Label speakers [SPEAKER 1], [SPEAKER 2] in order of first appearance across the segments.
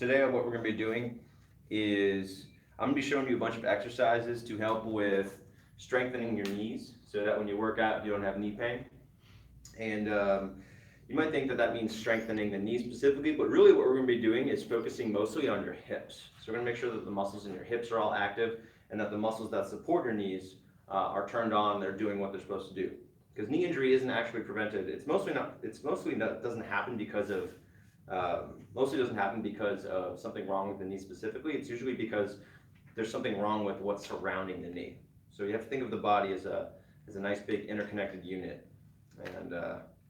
[SPEAKER 1] Today what we're going to be doing is I'm going to be showing you a bunch of exercises to help with strengthening your knees so that when you work out you don't have knee pain. And you might think that that means strengthening the knee specifically, but really what we're going to be doing is focusing mostly on your hips. So we're going to make sure that the muscles in your hips are all active and that the muscles that support your knees are turned on, they're doing what they're supposed to do. Because knee injury isn't actually prevented. It doesn't happen because of mostly doesn't happen because of something wrong with the knee specifically. It's usually because there's something wrong with what's surrounding the knee. So you have to think of the body as a nice big interconnected unit. And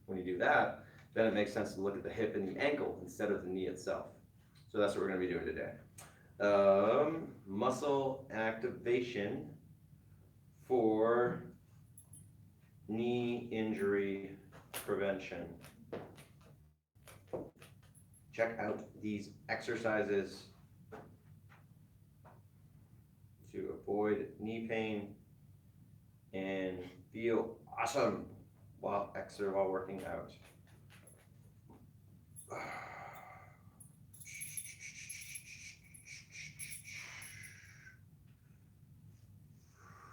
[SPEAKER 1] when you do that, then it makes sense to look at the hip and the ankle instead of the knee itself. So that's what we're going to be doing today. Muscle activation for knee injury prevention. Check out these exercises to avoid knee pain and feel awesome while working out.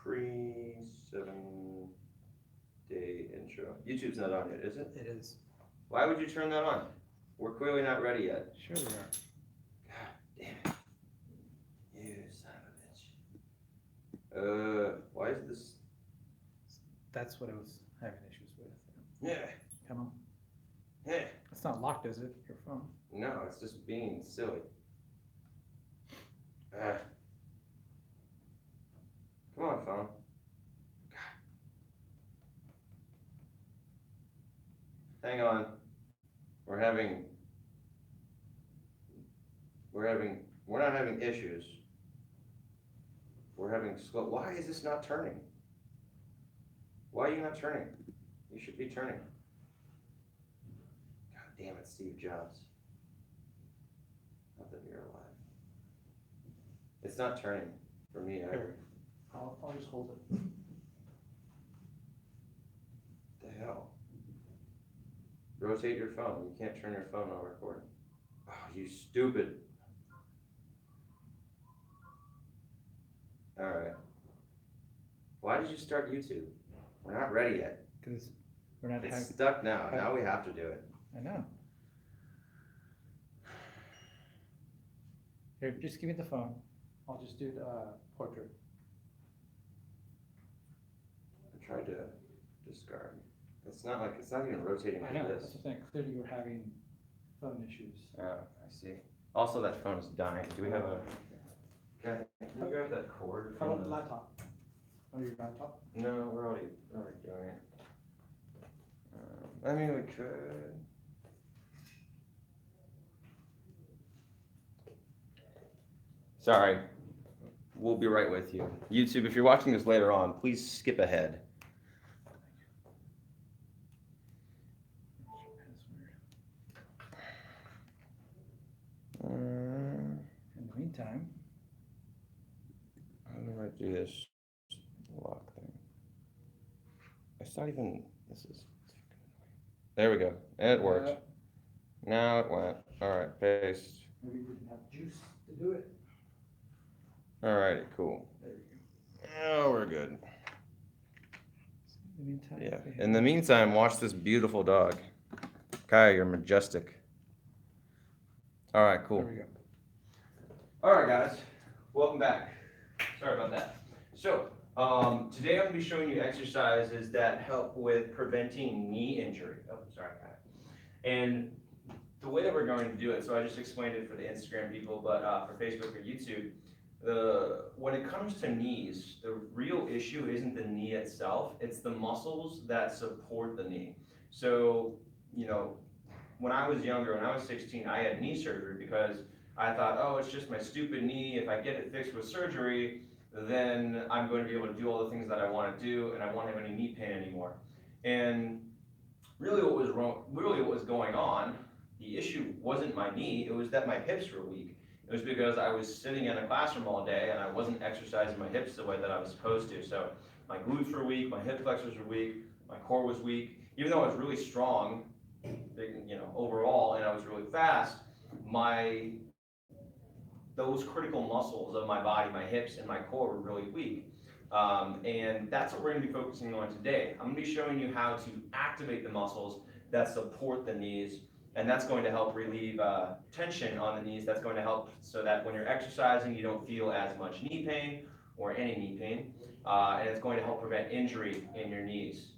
[SPEAKER 1] Free 7-day intro. YouTube's not on yet, is it?
[SPEAKER 2] It is.
[SPEAKER 1] Why would you turn that on? We're clearly not ready yet.
[SPEAKER 2] Sure we are.
[SPEAKER 1] God damn it. You son of a bitch. Why is this?
[SPEAKER 2] That's what I was having issues with.
[SPEAKER 1] Yeah.
[SPEAKER 2] Come on.
[SPEAKER 1] Yeah.
[SPEAKER 2] It's not locked, is it? Your phone.
[SPEAKER 1] No, it's just being silly. Come on, phone. Hang on. We're not having issues. We're having slow. Why is this not turning? Why are you not turning? You should be turning. God damn it, Steve Jobs. Not that you're alive. It's not turning for me either.
[SPEAKER 2] Here. I'll just hold it.
[SPEAKER 1] What the hell? Rotate your phone. You can't turn your phone while recording. Oh, you stupid. Alright. Why did you start YouTube? We're not ready yet.
[SPEAKER 2] Because we're not
[SPEAKER 1] It's
[SPEAKER 2] having.
[SPEAKER 1] stuck now. Now we have to do it.
[SPEAKER 2] I know. Here, just give me the phone. I'll just do the portrait.
[SPEAKER 1] I tried to discard. It's not even rotating
[SPEAKER 2] I
[SPEAKER 1] like
[SPEAKER 2] know.
[SPEAKER 1] this.
[SPEAKER 2] That's the thing. Clearly, you're having phone issues.
[SPEAKER 1] Oh, I see. Also, that phone is dying. Do we have a? Can you grab that cord
[SPEAKER 2] How
[SPEAKER 1] from
[SPEAKER 2] about the
[SPEAKER 1] the?
[SPEAKER 2] laptop? Oh, your laptop?
[SPEAKER 1] No, we're already doing it. I mean, we could. Sorry. We'll be right with you. YouTube, if you're watching this later on, please skip ahead.
[SPEAKER 2] In the meantime,
[SPEAKER 1] How do I do this lock thing? It's not even. This is. There we go. It worked. Now it went. All right, paste.
[SPEAKER 2] maybe we didn't have juice to do it.
[SPEAKER 1] All righty, cool.
[SPEAKER 2] There you go.
[SPEAKER 1] Oh, we're good.
[SPEAKER 2] In the meantime,
[SPEAKER 1] Yeah.
[SPEAKER 2] we
[SPEAKER 1] In the meantime, watch this beautiful dog. Kai, you're majestic. All right, cool.
[SPEAKER 2] There we go.
[SPEAKER 1] All right, guys. Welcome back. Sorry about that. So, today I'm going to be showing you exercises that help with preventing knee injury. Oh, sorry, Kai. And the way that we're going to do it, so I just explained it for the Instagram people, but for Facebook or YouTube, when it comes to knees, the real issue isn't the knee itself, it's the muscles that support the knee. So, when I was younger, when I was 16, I had knee surgery because I thought, oh, it's just my stupid knee. If I get it fixed with surgery, then I'm going to be able to do all the things that I want to do, and I won't have any knee pain anymore. And really what was wrong, really what was going on, the issue wasn't my knee, it was that my hips were weak. It was because I was sitting in a classroom all day and I wasn't exercising my hips the way that I was supposed to. So my glutes were weak, my hip flexors were weak, my core was weak. Even though I was really strong, overall, and I was really fast, my those critical muscles of my body, my hips and my core were really weak. And that's what we're gonna be focusing on today. I'm gonna be showing you how to activate the muscles that support the knees, and that's going to help relieve tension on the knees. That's going to help so that when you're exercising, you don't feel as much knee pain or any knee pain, and it's going to help prevent injury in your knees.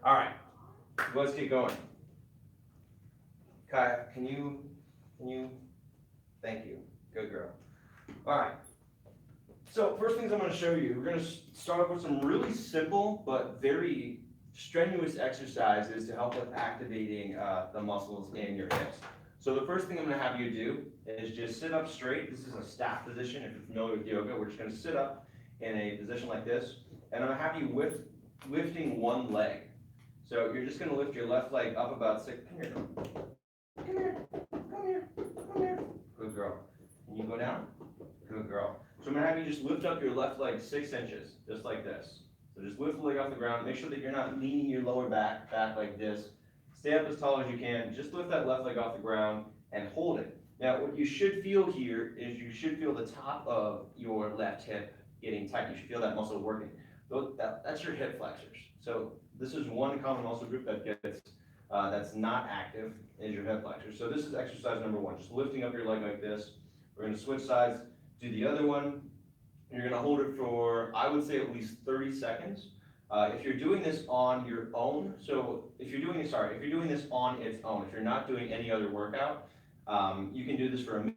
[SPEAKER 1] All right, let's get going. Kaya, can you, thank you, good girl. All right, so first things I'm gonna show you, we're gonna start off with some really simple but very strenuous exercises to help with activating the muscles in your hips. So the first thing I'm gonna have you do is just sit up straight. This is a staff position. If you're familiar with yoga, we're just gonna sit up in a position like this, and I'm gonna have you lifting one leg. So you're just gonna lift your left leg up about 6, come here, come here, come here, come here. Good girl. Can you go down? Good girl. So I'm gonna have you just lift up your left leg 6 inches, just like this. So just lift the leg off the ground. Make sure that you're not leaning your lower back like this. Stay up as tall as you can. Just lift that left leg off the ground and hold it. Now, what you should feel here is you should feel the top of your left hip getting tight. You should feel that muscle working. That's your hip flexors. So this is one common muscle group that gets that's not active is your hip flexors. So this is exercise number 1, just lifting up your leg like this. We're gonna switch sides, do the other one. You're gonna hold it for, I would say, at least 30 seconds. If you're doing this on your own, so if you're doing this on its own, if you're not doing any other workout, you can do this for a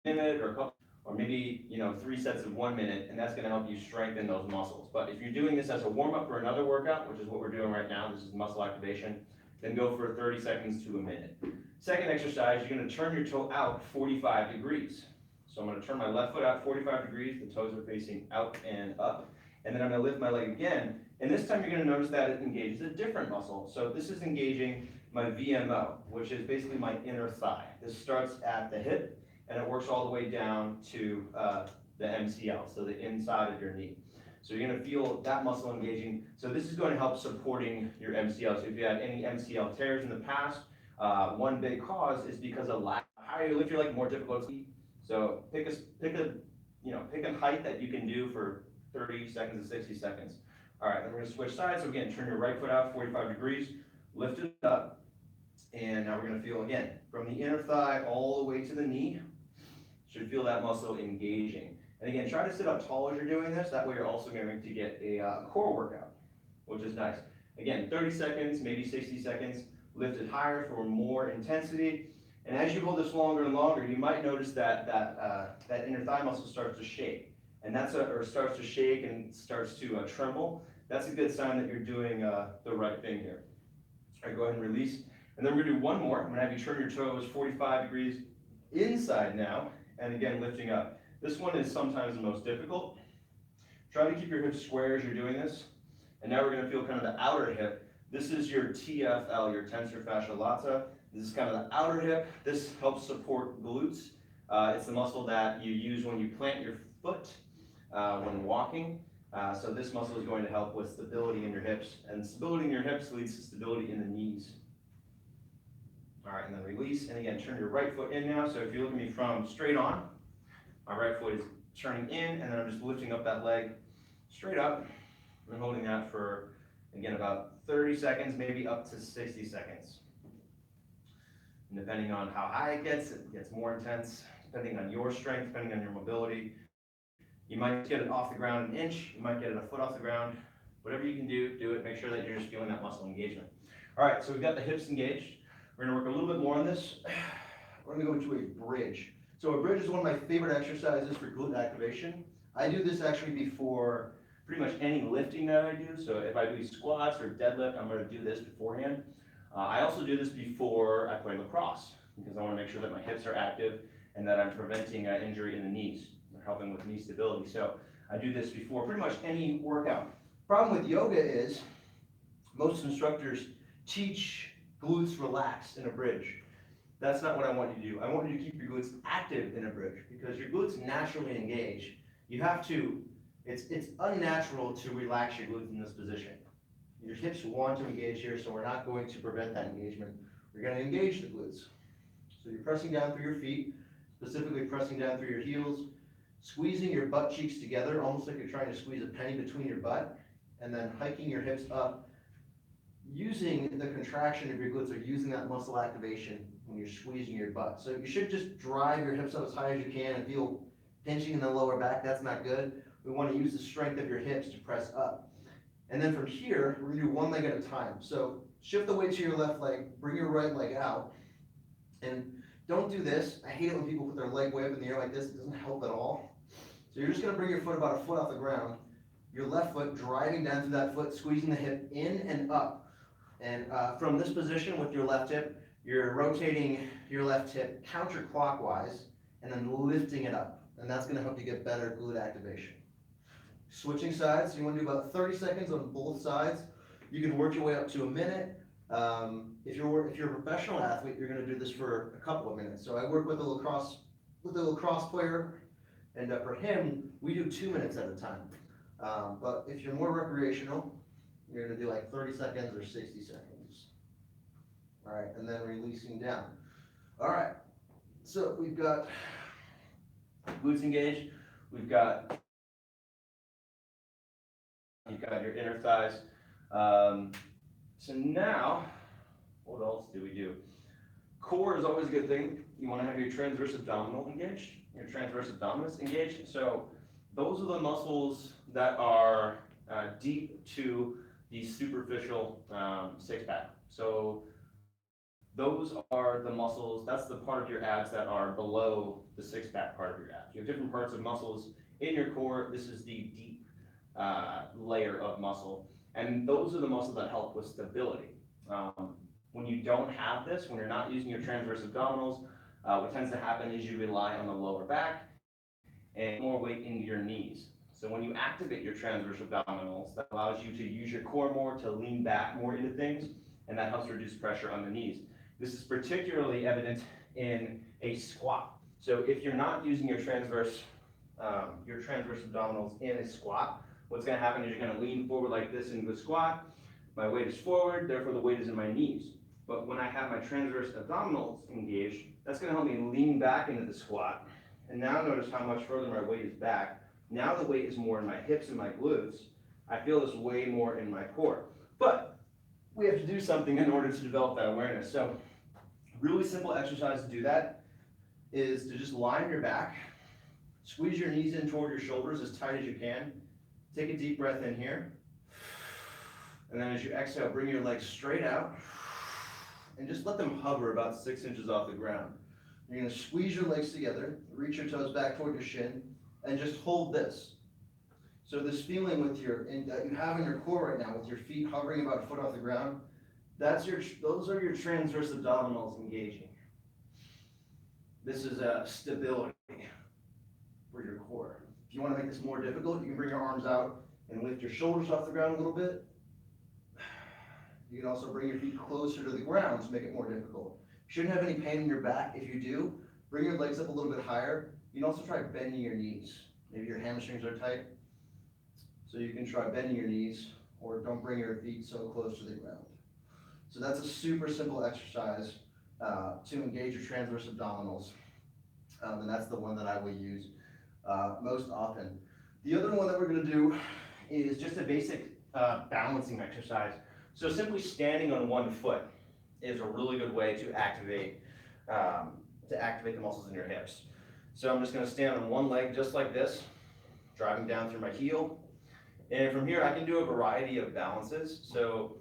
[SPEAKER 1] minute or a couple, or maybe 3 sets of 1 minute, and that's gonna help you strengthen those muscles. But if you're doing this as a warm-up for another workout, which is what we're doing right now, this is muscle activation, then go for 30 seconds to a minute. Second exercise, you're gonna turn your toe out 45 degrees. So I'm gonna turn my left foot out 45 degrees, the toes are facing out and up, and then I'm gonna lift my leg again, and this time you're gonna notice that it engages a different muscle. So this is engaging my VMO, which is basically my inner thigh. This starts at the hip, and it works all the way down to the MCL, so the inside of your knee. So you're gonna feel that muscle engaging. So this is going to help supporting your MCL. So if you had any MCL tears in the past, one big cause is because of lack. The higher you lift your leg, more difficult to eat. So pick a height that you can do for 30 seconds to 60 seconds. All right, then we're gonna switch sides. So again, turn your right foot out 45 degrees, lift it up, and now we're gonna feel again, from the inner thigh all the way to the knee, should feel that muscle engaging. And again, try to sit up tall as you're doing this. That way you're also going to get a core workout, which is nice. Again, 30 seconds, maybe 60 seconds, lift it higher for more intensity. And as you hold this longer and longer, you might notice that that inner thigh muscle starts to shake. And starts to shake and starts to tremble. That's a good sign that you're doing the right thing here. All right, go ahead and release. And then we're gonna do one more. I'm gonna have you turn your toes 45 degrees inside now, and again, lifting up. This one is sometimes the most difficult. Try to keep your hips square as you're doing this. And now we're gonna feel kind of the outer hip. This is your TFL, your tensor fascia lata. This is kind of the outer hip. This helps support glutes. It's the muscle that you use when you plant your foot when walking. So this muscle is going to help with stability in your hips, and stability in your hips leads to stability in the knees. All right, and then release, and again, turn your right foot in now. So if you look at me from straight on, my right foot is turning in, and then I'm just lifting up that leg straight up and holding that for, again, about 30 seconds, maybe up to 60 seconds. And depending on how high it gets more intense, depending on your strength, depending on your mobility. You might get it off the ground an inch, you might get it a foot off the ground. Whatever you can do, do it. Make sure that you're just feeling that muscle engagement. All right, so we've got the hips engaged. We're gonna work a little bit more on this. We're gonna go into a bridge. So a bridge is one of my favorite exercises for glute activation. I do this actually before pretty much any lifting that I do. So if I do squats or deadlift, I'm gonna do this beforehand. I also do this before I play lacrosse because I wanna make sure that my hips are active and that I'm preventing injury in the knees. They're helping with knee stability. So I do this before pretty much any workout. Problem with yoga is most instructors teach glutes relaxed in a bridge. That's not what I want you to do. I want you to keep your glutes active in a bridge because your glutes naturally engage. You have to, it's unnatural to relax your glutes in this position. Your hips want to engage here, so we're not going to prevent that engagement. We're going to engage the glutes. So you're pressing down through your feet,
[SPEAKER 3] specifically pressing down through your heels, squeezing your butt cheeks together, almost like you're trying to squeeze a penny between your butt, and then hiking your hips up, using the contraction of your glutes, or using that muscle activation when you're squeezing your butt. So you should just drive your hips up as high as you can and feel pinching in the lower back. That's not good. We want to use the strength of your hips to press up. And then from here, we're gonna do one leg at a time. So shift the weight to your left leg, bring your right leg out, and don't do this. I hate it when people put their leg way up in the air like this. It doesn't help at all. So you're just gonna bring your foot about a foot off the ground, your left foot driving down through that foot, squeezing the hip in and up. And from this position with your left hip, you're rotating your left hip counterclockwise and then lifting it up. And that's gonna help you get better glute activation. Switching sides, you want to do about 30 seconds on both sides. You can work your way up to a minute. If you're a professional athlete, you're going to do this for a couple of minutes. So I work with a lacrosse player, and for him, we do 2 minutes at a time. But if you're more recreational, you're going to do like 30 seconds or 60 seconds. All right, and then releasing down. All right, so we've got
[SPEAKER 1] Glutes engaged. You've got your inner thighs. So now, what else do we do? Core is always a good thing. You want to have your transverse abdominal engaged, your transverse abdominis engaged. So those are the muscles that are deep to the superficial six-pack. So those are the muscles, that's the part of your abs that are below the six-pack part of your abs. You have different parts of muscles in your core. This is the deep layer of muscle, and those are the muscles that help with stability. When you don't have this, when you're not using your transverse abdominals, what tends to happen is you rely on the lower back and more weight in your knees. So when you activate your transverse abdominals, that allows you to use your core more, to lean back more into things, and that helps reduce pressure on the knees. This is particularly evident in a squat. So if you're not using your transverse abdominals in a squat, what's going to happen is you're going to lean forward like this into the squat. My weight is forward, therefore the weight is in my knees. But when I have my transverse abdominals engaged, that's going to help me lean back into the squat. And now notice how much further my weight is back. Now the weight is more in my hips and my glutes. I feel this way more in my core. But we have to do something in order to develop that awareness. So really simple exercise to do that is to just lie on your back, squeeze your knees in toward your shoulders as tight as you can. Take a deep breath in here. And then as you exhale, bring your legs straight out and just let them hover about 6 inches off the ground. You're going to squeeze your legs together, reach your toes back toward your shin, and just hold this. So this feeling that you have in your core right now, with your feet hovering about a foot off the ground, those are your transverse abdominals engaging. This is a stability for your core. If you want to make this more difficult, you can bring your arms out and lift your shoulders off the ground a little bit. You can also bring your feet closer to the ground to make it more difficult. You shouldn't have any pain in your back. If you do, bring your legs up a little bit higher. You can also try bending your knees. Maybe your hamstrings are tight. So you can try bending your knees, or don't bring your feet so close to the ground. So that's a super simple exercise to engage your transverse abdominals. And that's the one that I will use most often. The other one that we're going to do is just a basic balancing exercise. So simply standing on one foot is a really good way to activate the muscles in your hips. So I'm just going to stand on one leg just like this, driving down through my heel. And from here I can do a variety of balances. So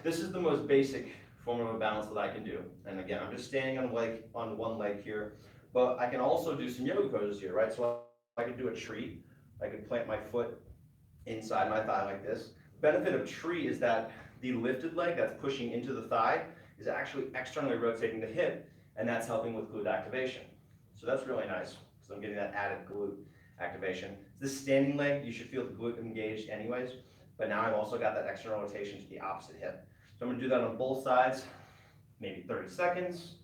[SPEAKER 1] this is the most basic form of a balance that I can do. And again, I'm just standing on one leg here, but I can also do some yoga poses here, right? So I could do a tree. I could plant my foot inside my thigh like this. Benefit of tree is that the lifted leg that's pushing into the thigh is actually externally rotating the hip, and that's helping with glute activation. So that's really nice, because I'm getting that added glute activation. This standing leg, you should feel the glute engaged anyways, but now I've also got that external rotation to the opposite hip. So I'm going to do that on both sides, maybe 30 seconds.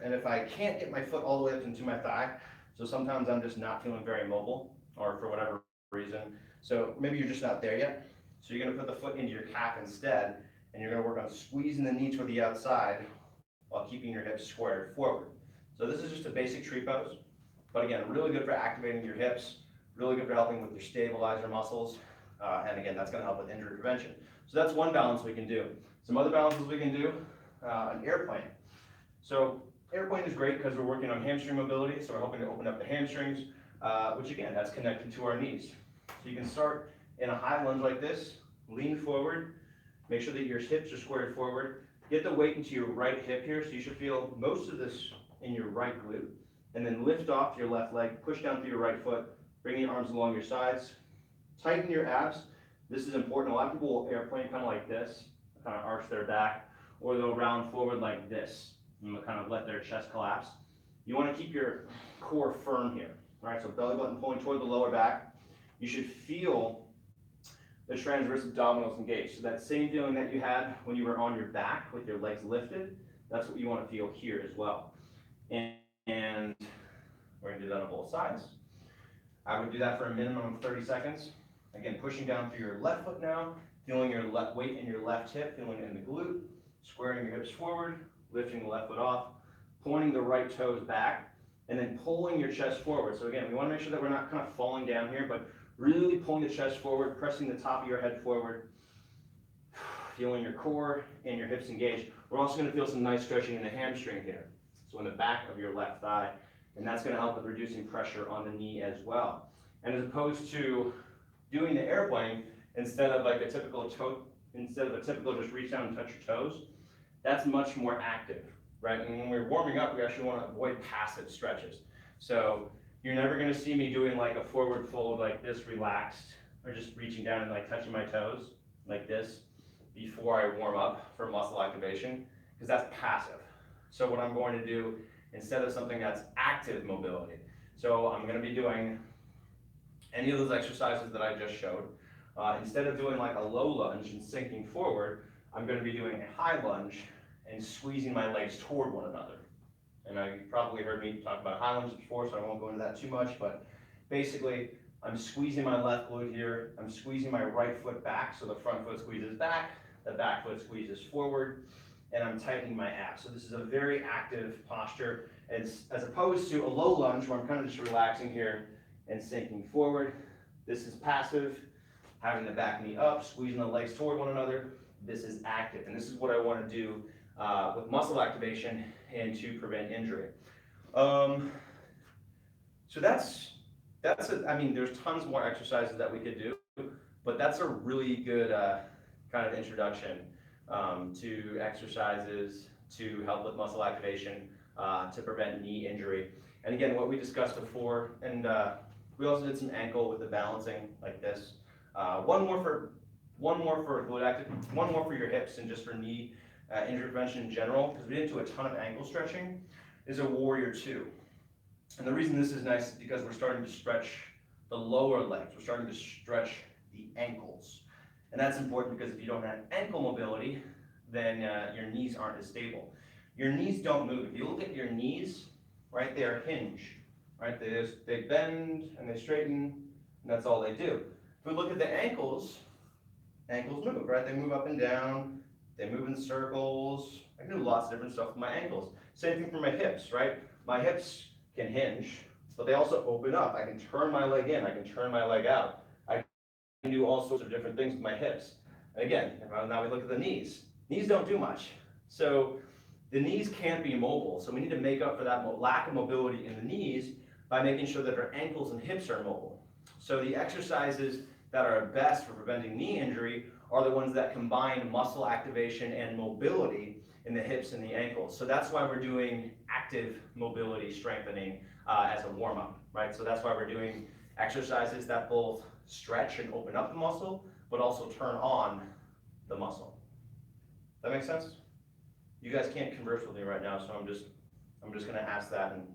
[SPEAKER 1] And if I can't get my foot all the way up into my thigh, so sometimes I'm just not feeling very mobile, or for whatever reason, so maybe you're just not there yet. So you're going to put the foot into your calf instead, and you're going to work on squeezing the knee toward the outside while keeping your hips squared forward. So this is just a basic tree pose, but again, really good for activating your hips, really good for helping with your stabilizer muscles, and again, that's gonna help with injury prevention. So that's one balance we can do. Some other balances we can do, an airplane. So airplane is great because we're working on hamstring mobility, so we're hoping to open up the hamstrings, which again, that's connected to our knees. So you can start in a high lunge like this, lean forward, make sure that your hips are squared forward, get the weight into your right hip here, so you should feel most of this in your right glute, and then lift off your left leg, push down through your right foot, bring your arms along your sides, tighten your abs. This is important. A lot of people will airplane kind of like this, kind of arch their back, or they'll round forward like this, and they'll kind of let their chest collapse. You want to keep your core firm here, right? So belly button pulling toward the lower back. You should feel the transverse abdominals engaged. So that same feeling that you had when you were on your back with your legs lifted, that's what you want to feel here as well. And we're going to do that on both sides. I would do that for a minimum of 30 seconds. Again, pushing down through your left foot now, feeling your left weight in your left hip, feeling it in the glute, squaring your hips forward, lifting the left foot off, pointing the right toes back, and then pulling your chest forward. So again, we want to make sure that we're not kind of falling down here, but really pulling the chest forward, pressing the top of your head forward, feeling your core and your hips engaged. We're also going to feel some nice stretching in the hamstring here, so in the back of your left thigh, and that's going to help with reducing pressure on the knee as well. And as opposed to doing the airplane, instead of a typical just reach down and touch your toes, that's much more active, right? And when we're warming up, we actually want to avoid passive stretches. So you're never going to see me doing like a forward fold like this, relaxed, or just reaching down and like touching my toes like this before I warm up for muscle activation, because that's passive. So what I'm going to do, instead of something that's active mobility, so I'm going to be doing any of those exercises that I just showed. Instead of doing like a low lunge and sinking forward, I'm going to be doing a high lunge and squeezing my legs toward one another. And you've probably heard me talk about high lunges before, so I won't go into that too much, but basically I'm squeezing my left glute here, I'm squeezing my right foot back, so the front foot squeezes back, the back foot squeezes forward, and I'm tightening my abs. So this is a very active posture, as opposed to a low lunge where I'm kind of just relaxing here and sinking forward. This is passive, having the back knee up, squeezing the legs toward one another. This is active, and this is what I want to do with muscle activation and to prevent injury. So I mean, there's tons more exercises that we could do, but that's a really good kind of introduction to exercises to help with muscle activation to prevent knee injury. And again, what we discussed before, and we also did some ankle with the balancing like this. One more for glute active, one more for your hips and just for knee injury prevention in general, because we didn't do a ton of ankle stretching, is a warrior two. And the reason this is nice is because we're starting to stretch the lower legs. We're starting to stretch the ankles. And that's important because if you don't have ankle mobility, then your knees aren't as stable. Your knees don't move. If you look at your knees, right, they're hinge, right? They bend and they straighten, and that's all they do. If we look at the ankles move, right? They move up and down, they move in circles. I can do lots of different stuff with my ankles. Same thing for my hips, right? My hips can hinge, but they also open up. I can turn my leg in, I can turn my leg out. I can do all sorts of different things with my hips. And again, now we look at the knees. Knees don't do much. So the knees can't be mobile. So we need to make up for that lack of mobility in the knees by making sure that our ankles and hips are mobile. So the exercises that are best for preventing knee injury are the ones that combine muscle activation and mobility in the hips and the ankles. So that's why we're doing active mobility strengthening as a warm-up, right? So that's why we're doing exercises that both stretch and open up the muscle, but also turn on the muscle. That makes sense? You guys can't converse with me right now, so I'm just gonna ask that and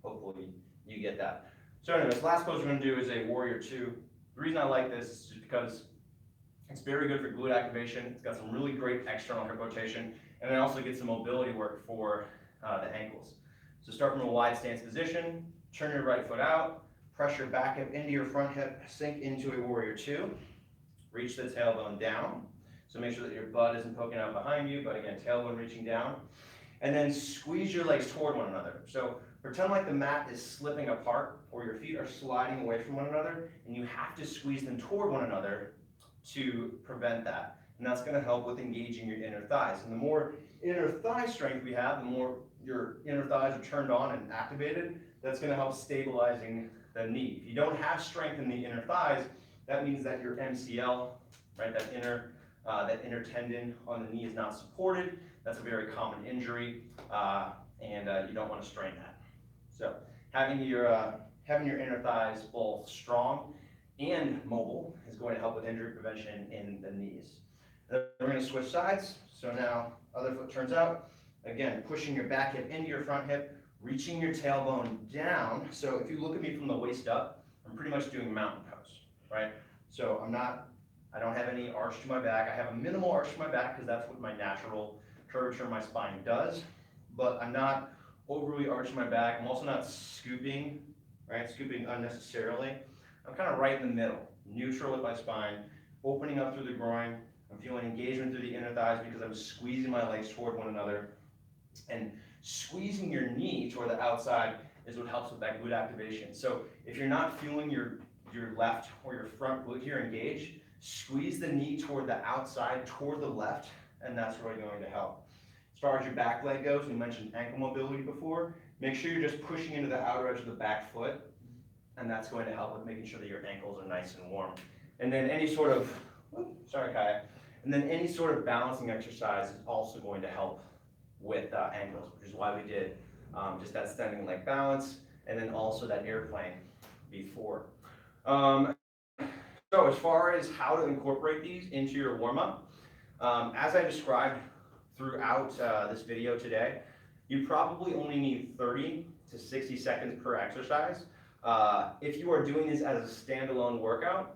[SPEAKER 1] hopefully you get that. So anyways, last pose we're gonna do is a warrior two. The reason I like this is just because it's very good for glute activation. It's got some really great external hip rotation, and it also gets some mobility work for the ankles. So start from a wide stance position, turn your right foot out, press your back hip into your front hip, sink into a warrior two, reach the tailbone down. So make sure that your butt isn't poking out behind you, but again, tailbone reaching down. and then squeeze your legs toward one another. So pretend like the mat is slipping apart or your feet are sliding away from one another, and you have to squeeze them toward one another to prevent that. And that's going to help with engaging your inner thighs. And the more inner thigh strength we have, the more your inner thighs are turned on and activated. That's going to help stabilizing the knee. If you don't have strength in the inner thighs, that means that your MCL, right, that inner tendon on the knee is not supported. That's a very common injury, and you don't want to strain that. So having your inner thighs both strong and mobile is going to help with injury prevention in the knees. Then we're going to switch sides. So now other foot turns out. Again, pushing your back hip into your front hip, reaching your tailbone down. So if you look at me from the waist up, I'm pretty much doing mountain pose, right? So I don't have any arch to my back. I have a minimal arch to my back because that's what my natural curvature of my spine does, but I'm not overly arching my back. I'm also not scooping, right? Scooping unnecessarily. I'm kind of right in the middle, neutral with my spine, opening up through the groin. I'm feeling engagement through the inner thighs because I'm squeezing my legs toward one another. And squeezing your knee toward the outside is what helps with that glute activation. So if you're not feeling your left or your front glute here engaged, squeeze the knee toward the outside, toward the left, and that's really going to help. As far as your back leg goes, we mentioned ankle mobility before. Make sure you're just pushing into the outer edge of the back foot, and that's going to help with making sure that your ankles are nice and warm. And then any sort of, and then any sort of balancing exercise is also going to help with ankles, which is why we did just that standing leg balance, and then also that airplane before. So as far as how to incorporate these into your warm-up, as I described throughout this video today, you probably only need 30 to 60 seconds per exercise. If you are doing this as a standalone workout,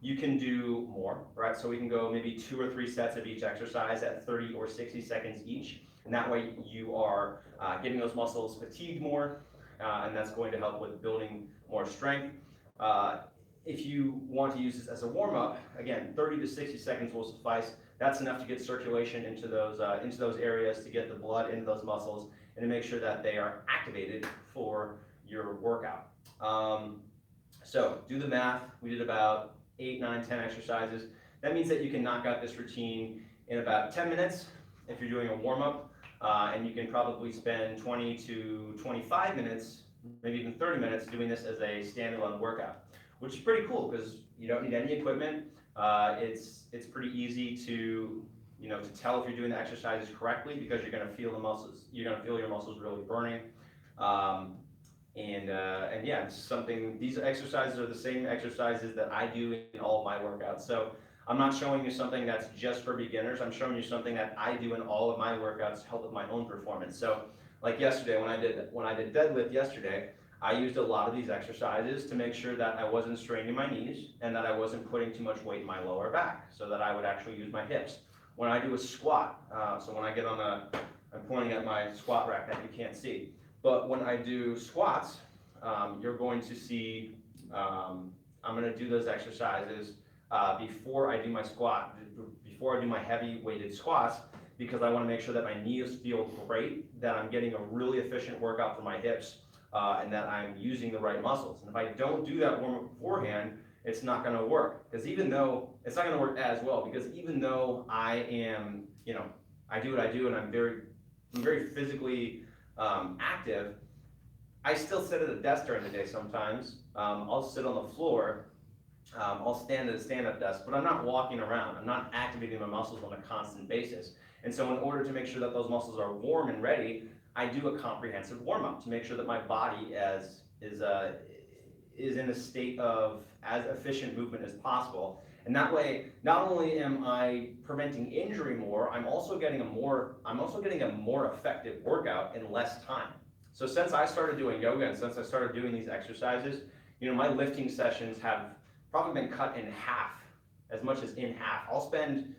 [SPEAKER 1] you can do more, right? So we can go maybe 2 or 3 sets of each exercise at 30 or 60 seconds each. And that way you are getting those muscles fatigued more, and that's going to help with building more strength. If you want to use this as a warm-up, again, 30 to 60 seconds will suffice. That's enough to get circulation into those areas, to get the blood into those muscles, and to make sure that they are activated for your workout. So do the math. We did about 8, 9, 10 exercises. That means that you can knock out this routine in about 10 minutes if you're doing a warm-up, and you can probably spend 20 to 25 minutes, maybe even 30 minutes doing this as a standalone workout, which is pretty cool because you don't need any equipment. It's pretty easy to tell if you're doing the exercises correctly because you're going to feel the muscles. You're going to feel your muscles really burning. And yeah, it's something. These exercises are the same exercises that I do in all of my workouts. So I'm not showing you something that's just for beginners. I'm showing you something that I do in all of my workouts to help with my own performance. So like yesterday, when I did deadlift yesterday, I used a lot of these exercises to make sure that I wasn't straining my knees and that I wasn't putting too much weight in my lower back, so that I would actually use my hips. When I do a squat, so when I get on I'm pointing at my squat rack that you can't see, but when I do squats, you're going to see, I'm going to do those exercises before I do my squat, before I do my heavy weighted squats, because I want to make sure that my knees feel great, that I'm getting a really efficient workout for my hips, and that I'm using the right muscles. And if I don't do that warm-up beforehand, it's not going to work. Because even though it's not going to work as well, because even though I am, I do what I do, and I'm very physically active, I still sit at a desk during the day sometimes. I'll sit on the floor. I'll stand at a stand-up desk, but I'm not walking around. I'm not activating my muscles on a constant basis. And so in order to make sure that those muscles are warm and ready, I do a comprehensive warm-up to make sure that my body is in a state of as efficient movement as possible. And that way, not only am I preventing injury more, I'm also getting a more effective workout in less time. So since I started doing yoga and since I started doing these exercises, my lifting sessions have probably been cut in half, as much as in half. I'll spend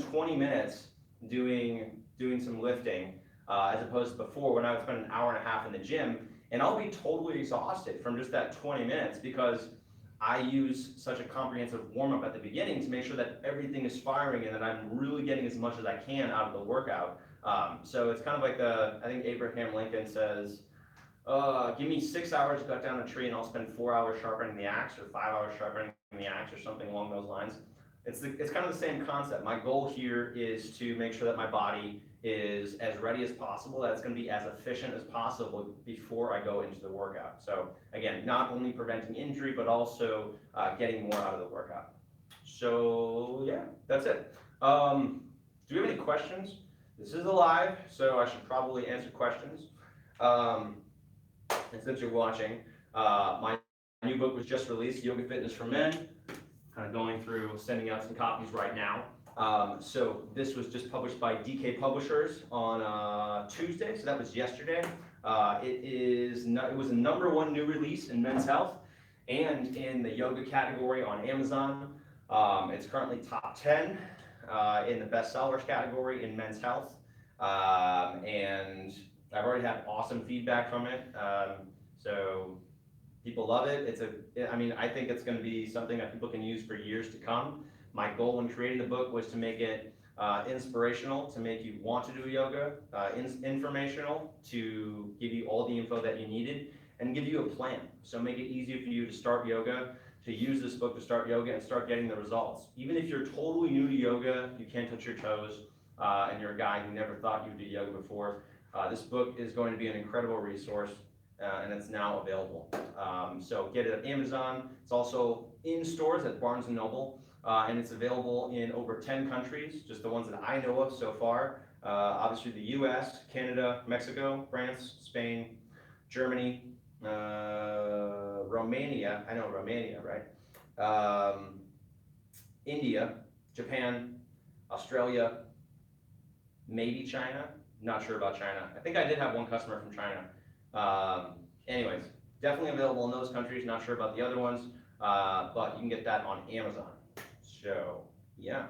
[SPEAKER 1] 20 minutes doing some lifting, as opposed to before when I would spend an hour and a half in the gym, and I'll be totally exhausted from just that 20 minutes because I use such a comprehensive warm-up at the beginning to make sure that everything is firing and that I'm really getting as much as I can out of the workout So it's kind of like I think Abraham Lincoln says, give me 6 hours to cut down a tree and I'll spend 4 hours sharpening the axe, or 5 hours sharpening the axe, or something along those lines. It's kind of the same concept. My goal here is to make sure that my body is as ready as possible, that it's going to be as efficient as possible before I go into the workout. So again, not only preventing injury, but also getting more out of the workout. So yeah, that's it. Do we have any questions? This is a live, so I should probably answer questions. And since you're watching, my new book was just released, Yoga Fitness for Men. Kind of going through, sending out some copies right now. So this was just published by DK Publishers on Tuesday, so that was yesterday. It was a #1 new release in Men's Health and in the yoga category on Amazon. It's currently top 10 in the bestsellers category in Men's Health. And I've already had awesome feedback from it. So people love it. I think it's going to be something that people can use for years to come. My goal when creating the book was to make it inspirational, to make you want to do yoga, informational, to give you all the info that you needed, and give you a plan. So make it easy for you to start yoga, to use this book to start yoga and start getting the results. Even if you're totally new to yoga, you can't touch your toes, and you're a guy who never thought you'd do yoga before, this book is going to be an incredible resource. And it's now available. So get it at Amazon. It's also in stores at Barnes & Noble, and it's available in over 10 countries, just the ones that I know of so far. Obviously the US, Canada, Mexico, France, Spain, Germany, Romania, I know Romania, right? India, Japan, Australia, maybe China, not sure about China. I think I did have one customer from China. Anyways, definitely available in those countries, not sure about the other ones, but you can get that on Amazon. So, yeah.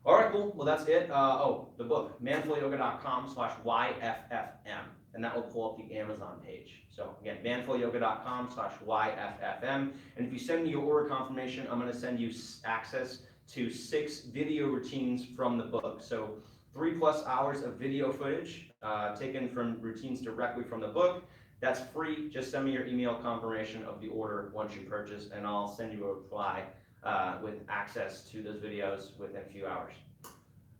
[SPEAKER 1] All right, cool. Well, that's it. The book, manfulyoga.com/YFFM, and that will pull up the Amazon page. So again, manfulyoga.com/YFFM, and if you send me your order confirmation, I'm going to send you access to 6 video routines from the book. So 3+ hours of video footage taken from routines directly from the book. That's free. Just send me your email confirmation of the order once you purchase, and I'll send you a reply with access to those videos within a few hours.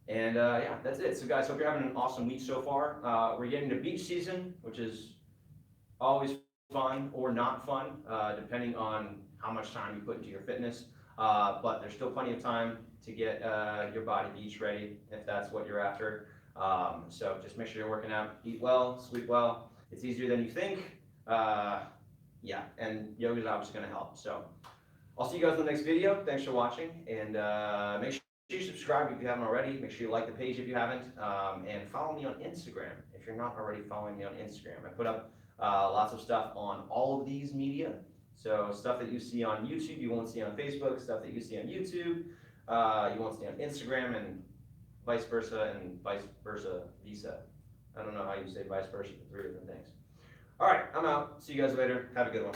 [SPEAKER 1] And yeah, that's it. So guys, hope you're having an awesome week so far. We're getting to beach season, which is always fun or not fun, depending on how much time you put into your fitness. But there's still plenty of time to get your body beach ready if that's what you're after. So just make sure you're working out, eat well, sleep well. It's easier than you think. Yeah, and yoga is obviously going to help. So I'll see you guys in the next video. Thanks for watching, and make sure you subscribe if you haven't already. Make sure you like the page if you haven't, and follow me on Instagram if you're not already following me on Instagram. I put up lots of stuff on all of these media. So stuff that you see on YouTube, you won't see on Facebook. Stuff that you see on YouTube, you won't see on Instagram, and vice versa, and vice versa. I don't know how you say vice versa for 3 different things. All right, I'm out. See you guys later. Have a good one.